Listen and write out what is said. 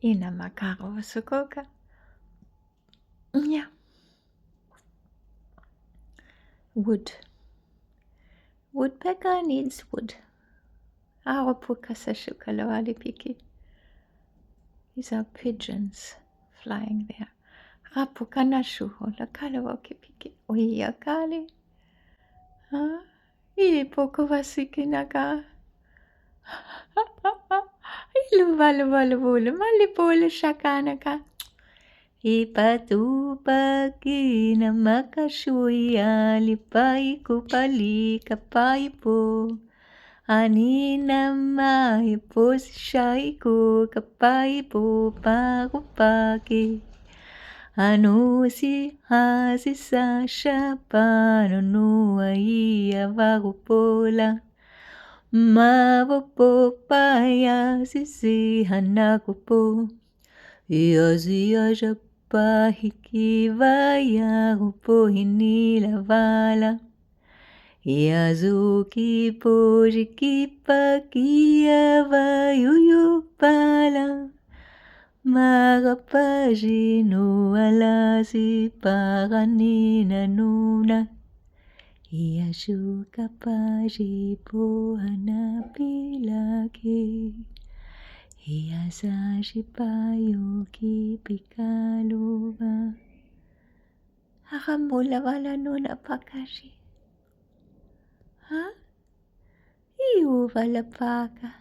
Ina makarosukoka. Yeah. Wood. Woodpecker needs wood. Arapuka sashukalawali piki. These are pigeons flying there. Rapuka nashuho la kalawaki piki. Oyakali. Huh? Ipoko wasiki naka. Iluvaluvaluvulu malipulu shakanaka. Ipatupaki na makashuya lipai kupali kapaipo. Anina maipo shaiku kapaipo parupaki. Anusi hasi sasha pano nuai avarupola. Mavopo paya sisi hanakupo. Iazia japa hikivaya upo hinila vala. Iazuki pojikipa kia vayuyu pala. Magapaji no alasi paganina nuna. Iashuka paji po hanapilaki. Iasashi payuki pikaluba. Akamula wala nuna pakashi. Ha? Iu wala paka.